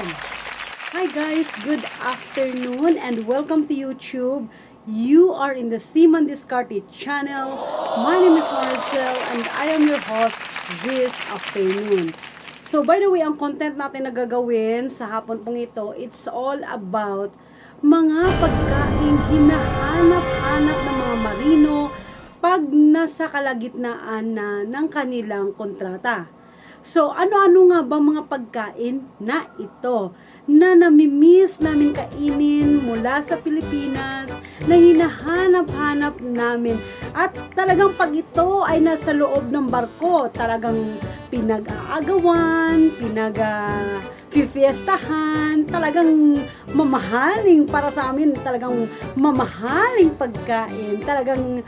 natin. Hi guys, good afternoon and welcome to YouTube. You are in the Simon Discarte channel. My name is Marcel and I am your host this afternoon. So by the way, ang content natin na gagawin sa hapon pong ito, it's all about mga pagkaing hinahanap-hanap ng mga marino pag nasa kalagitnaan na ng kanilang kontrata. So, ano-ano nga ba mga pagkain na ito na namimiss namin kainin mula sa Pilipinas, na hinahanap-hanap namin, at talagang pag ito ay nasa loob ng barko, talagang pinag-aagawan, fiestahan, talagang mamahaling para sa amin, talagang mamahaling pagkain, talagang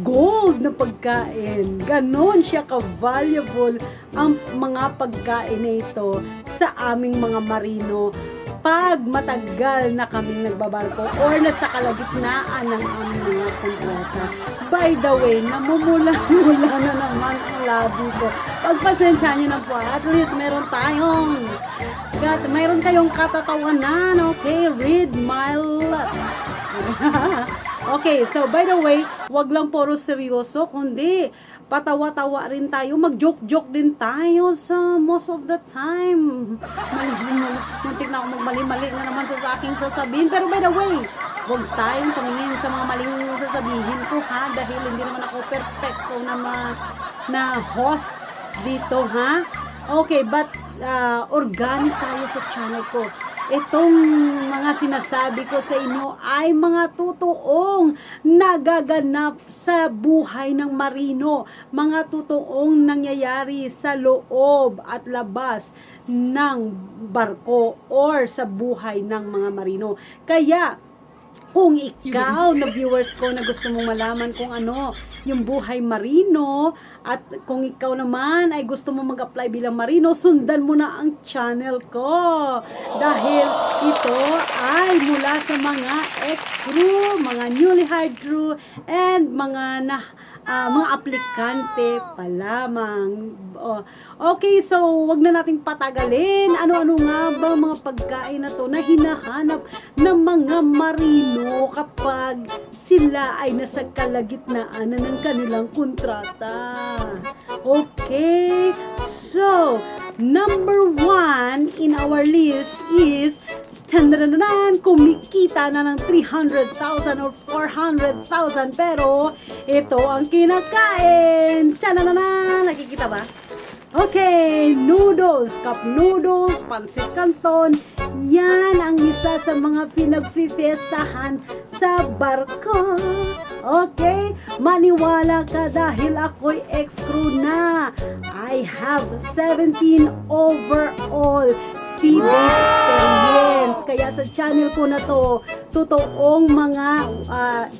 gold na pagkain. Ganon siya ka-valuable ang mga pagkain na ito sa aming mga marino pag matagal na kaming nagbabarko or nasa kalagitnaan ng aming mga kontrata. By the way, namumula-mula na naman ang labi ko. Pagpasensya nyo na po, at least mayroon kayong katatawanan, okay? Read my lips. Okay, so by the way, wag lang puro seryoso, kundi patawa-tawa rin tayo, mag-joke-joke din tayo sa most of the time. Muntik na ako magmali-mali na naman sa aking sasabihin. Pero by the way, huwag tayong tumingin sa mga maling sasabihin ko ha, dahil hindi naman ako perfecto na host dito ha. Okay, but organic tayo sa channel ko. Itong mga sinasabi ko sa inyo ay mga totoong nagaganap sa buhay ng marino, mga totoong nangyayari sa loob at labas ng barko or sa buhay ng mga marino. Kaya kung ikaw na viewers ko na gusto mong malaman kung ano yung buhay marino, at kung ikaw naman ay gusto mong mag-apply bilang marino, sundan mo na ang channel ko. Dahil ito ay mula sa mga ex-crew, mga newly hired crew, and mga aplikante pa lamang. Okay, so wag na nating patagalin. Ano-ano nga ba mga pagkain na to na hinahanap ng mga marino kapag sila ay nasa kalagitnaan na ng kanilang kontrata? Okay, so number 1 in our list is kumikita na ng 300,000 or 400,000 pero ito ang kinakain. Tsananana, nakikita ba? Okay, noodles, cup noodles, pansit canton. Yan ang isa sa mga pinagfifiestahan sa barko. Okay, maniwala ka dahil ako'y ex-crew na. I have 17 overall sea-based experience. Kaya sa channel ko na to, totoong mga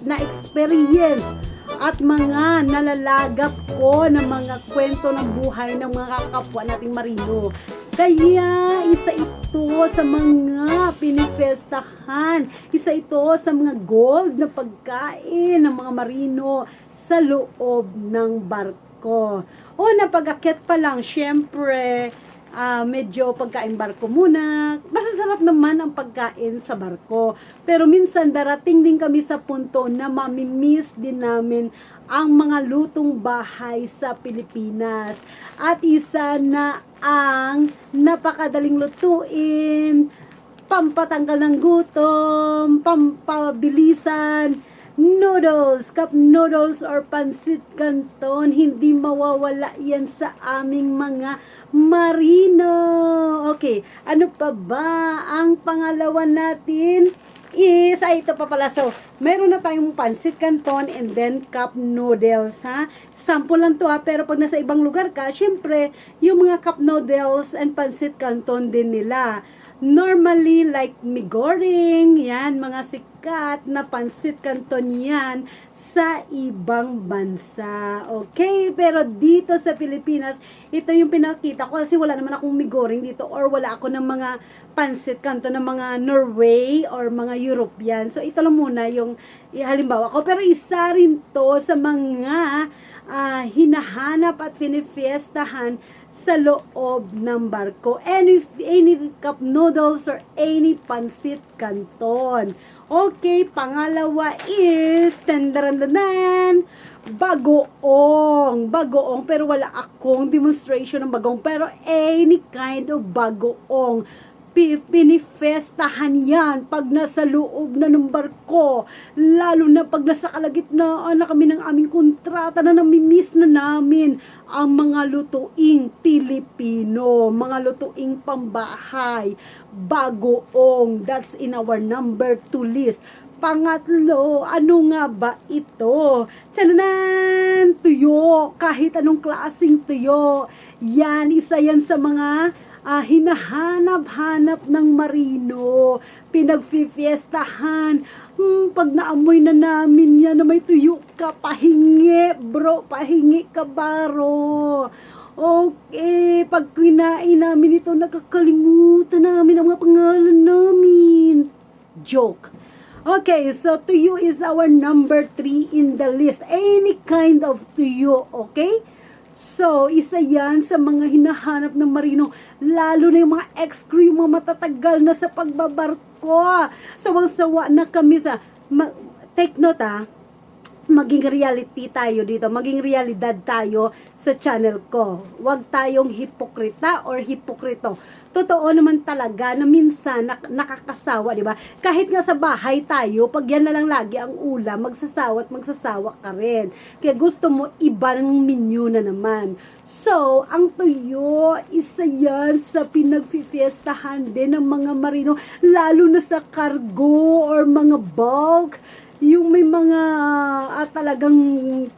na-experience at mga nalalagap ko ng mga kwento ng buhay ng mga kapwa nating marino. Kaya isa ito sa mga pinifestahan, isa ito sa mga gold na pagkain ng mga marino sa loob ng barko. O napag-akyat pa lang, syempre, medyo pagkain barko muna. Masasarap naman ang pagkain sa barko. Pero minsan darating din kami sa punto na mamimiss din namin ang mga lutong bahay sa Pilipinas. At isa na ang napakadaling lutuin, pampatanggal ng gutom, pampabilisan, noodles, cup noodles or pansit canton. Hindi mawawala yan sa aming mga marino. Okay, ano pa ba ang pangalawa natin? Ito pa pala. So, meron na tayong pansit canton and then cup noodles, ha? Sample lang to, ha? Pero pag nasa ibang lugar ka, syempre, yung mga cup noodles and pansit canton din nila. Normally, like migoring, yan, mga sikat na pansit canton yan sa ibang bansa. Okay? Pero dito sa Pilipinas, ito yung pinakita ko kasi wala naman akong migoring dito or wala ako ng mga pansit canton ng mga Norway or mga European. So, ito lang muna yung halimbawa ko. Pero isa rin to sa mga hinahanap at pinifiestahan sa loob ng barko. Any cup noodles or any pancit canton. Okay, pangalawa is bagoong. Bagoong, pero wala akong demonstration ng bagoong. Pero any kind of bagoong. Pinifestahan yan pag nasa loob na ng barko. Lalo na pag nasa kalagitnaan na kami ng aming kontrata na namimiss na namin ang mga lutuing Pilipino, mga lutuing pambahay. Bagoong. That's in our number 2 list. Pangatlo, ano nga ba ito? Tananan! Tuyo. Kahit anong klaseng tuyo. Yan, isa yan sa mga hinahanap-hanap ng marino, pinagfifiestahan. Pag naamoy na namin yan na may tuyo ka, pahingi bro, pahingi ka baro. Okay, pag kinain namin ito, nakakalimutan namin ang mga pangalan namin. Joke. Okay, so tuyo is our number 3 in the list. Any kind of tuyo, okay? So, isa yan sa mga hinahanap ng marino, lalo na yung mga ex-crew, yung mga matatagal na sa pagbabarko. Sawang-sawa na kami sa, take note maging reality tayo dito, maging realidad tayo sa channel ko. Huwag tayong hipokrita or hipokrito. Totoo naman talaga na minsan nakakasawa, di ba? Kahit nga sa bahay tayo, pag yan na lang lagi ang ulam, magsasawa ka rin. Kaya gusto mo iba ng menu na naman. So, ang tuyo, isa yan sa pinagfifiestahan din ng mga marino, lalo na sa cargo or mga bulk, yung may mga talagang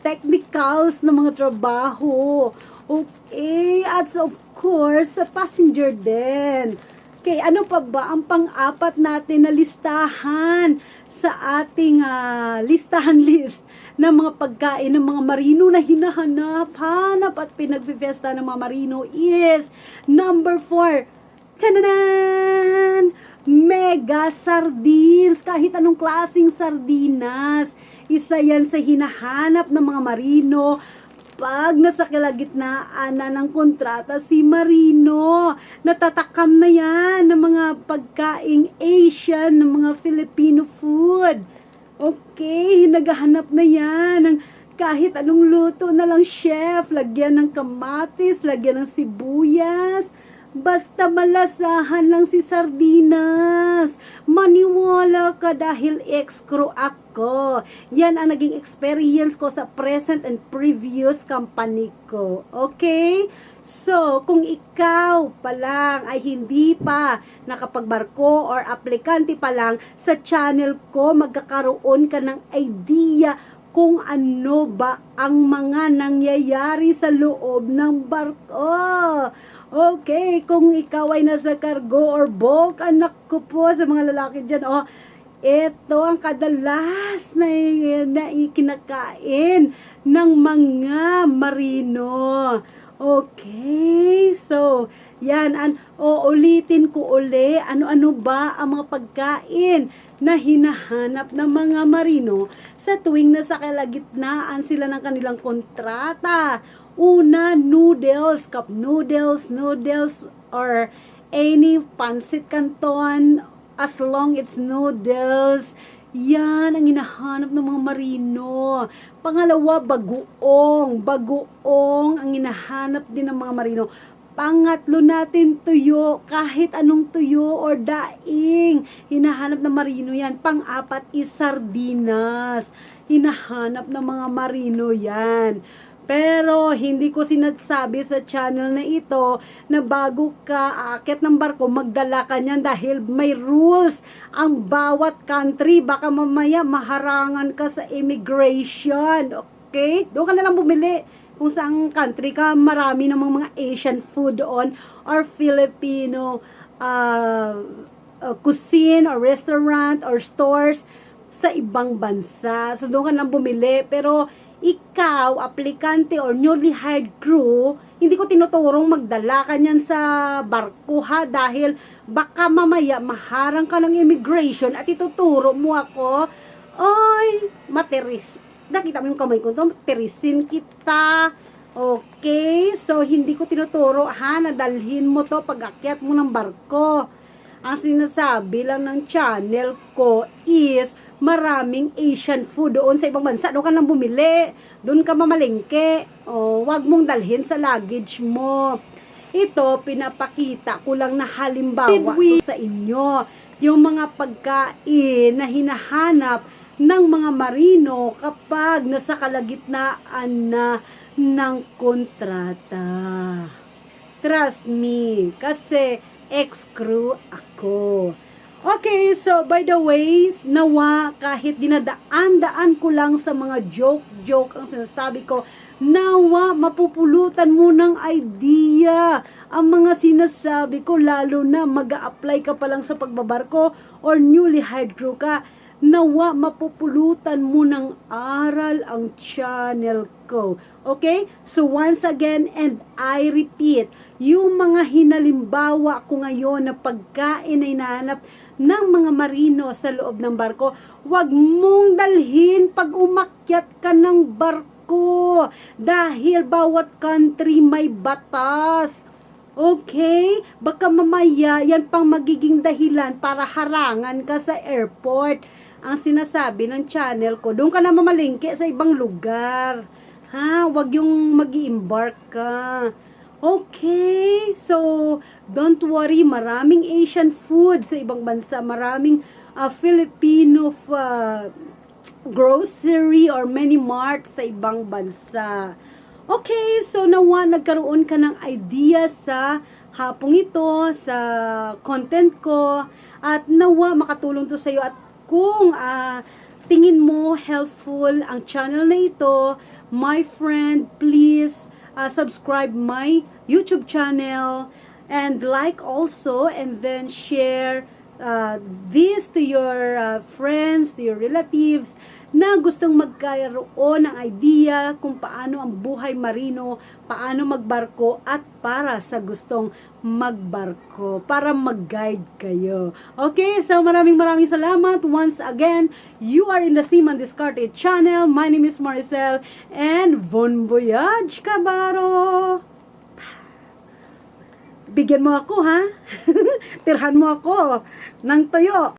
technicals na mga trabaho. Okay, at of course, sa passenger din. Okay, ano pa ba ang pang-apat natin na listahan sa ating listahan list ng mga pagkain ng mga marino na hinahanap at pinagfifiesta ng mga marino is number 4. Tananan! Mega sardines. Kahit anong klaseng sardinas. Isa yan sa hinahanap ng mga marino pag nasa kalagitnaan na ng kontrata si marino. Natatakam na yan ng mga pagkaing Asian, ng mga Filipino food. Okay, naghahanap na yan ng kahit anong luto na lang, chef. Lagyan ng kamatis, lagyan ng sibuyas. Basta malasahan lang si sardinas. Maniwala ka dahil ex-crew ako. Yan ang naging experience ko sa present and previous company ko. Okay? So, kung ikaw pa lang ay hindi pa nakapagbarko or aplikante pa lang sa channel ko, magkakaroon ka ng idea kung ano ba ang mga nangyayari sa loob ng barko. Okay, kung ikaw ay nasa cargo or bulk, anak ko po sa mga lalaki dyan, ito ang kadalas na kinakain ng mga marino. Okay, so, yan, ulitin ko uli, ano-ano ba ang mga pagkain na hinahanap ng mga marino sa tuwing nasa kalagitnaan sila ng kanilang kontrata. Una, noodles, cup noodles, or any pancit canton, as long it's noodles. Yan ang hinahanap ng mga marino. Pangalawa, bagoong. Bagoong ang hinahanap din ng mga marino. Pangatlo natin, tuyo. Kahit anong tuyo or daing, hinahanap ng marino yan. Pang-apat is sardinas. Hinahanap ng mga marino yan. Pero hindi ko sinasabi sa channel na ito na bago ka aakyat ng barko, magdala ka niyan dahil may rules ang bawat country. Baka mamaya maharangan ka sa immigration. Okay? Doon ka na lang bumili kung saang country ka. Marami namang mga Asian food doon or Filipino cuisine or restaurant or stores sa ibang bansa. So doon ka na lang bumili. Pero ikaw, aplikante or newly hired crew, hindi ko tinuturong magdala ka niyan sa barko ha, dahil baka mamaya maharang ka ng immigration at ituturo mo ako, ay, materis. Nakita mo yung kamay ko, materisin kita. Okay, so hindi ko tinuturo ha, na dalhin mo to pag akyat mo ng barko. Ang sinasabi lang ng channel ko is maraming Asian food doon sa ibang bansa. Doon ka nang bumili, doon ka mamalengke. O, wag mong dalhin sa luggage mo. Ito, pinapakita ko lang na halimbawa ko sa inyo. Yung mga pagkain na hinahanap ng mga marino kapag nasa kalagitnaan na ng kontrata. Trust me, kasi ex-crew ako. Okay, so by the way, nawa kahit dinadaan-daan ko lang sa mga joke ang sinasabi ko, nawa mapupulutan mo ng idea ang mga sinasabi ko, lalo na mag-a-apply ka pa lang sa pagbabarko or newly hired crew ka. Nawa mapupulutan mo ng aral ang channel ko. Okay? So once again, and I repeat, yung mga hinalimbawa ko ngayon na pagkain ay hinahanap ng mga marino sa loob ng barko, wag mong dalhin pag umakyat ka ng barko. Dahil bawat country may batas. Okay? Baka mamaya yan pang magiging dahilan para harangan ka sa airport. Ang sinasabi ng channel ko, doon ka na mamalingke sa ibang lugar. Ha? Wag yung mag-i-embark ka. Okay? So, don't worry. Maraming Asian food sa ibang bansa. Maraming Filipino grocery or mini mart sa ibang bansa. Okay, so nawa nagkaroon ka ng idea sa hapong ito, sa content ko, at nawa makatulong to sa iyo. At kung tingin mo helpful ang channel na ito, my friend, please subscribe my YouTube channel and like also, and then share this to your friends, to your relatives na gustong magkaroon ng idea kung paano ang buhay marino, paano magbarko, at para sa gustong magbarko, para mag-guide kayo. Okay, so maraming salamat. Once again, you are in the Seaman Discarded channel. My name is Maricel, and bon voyage, kabaro! Bigyan mo ako, ha? Tirhan mo ako ng toyo.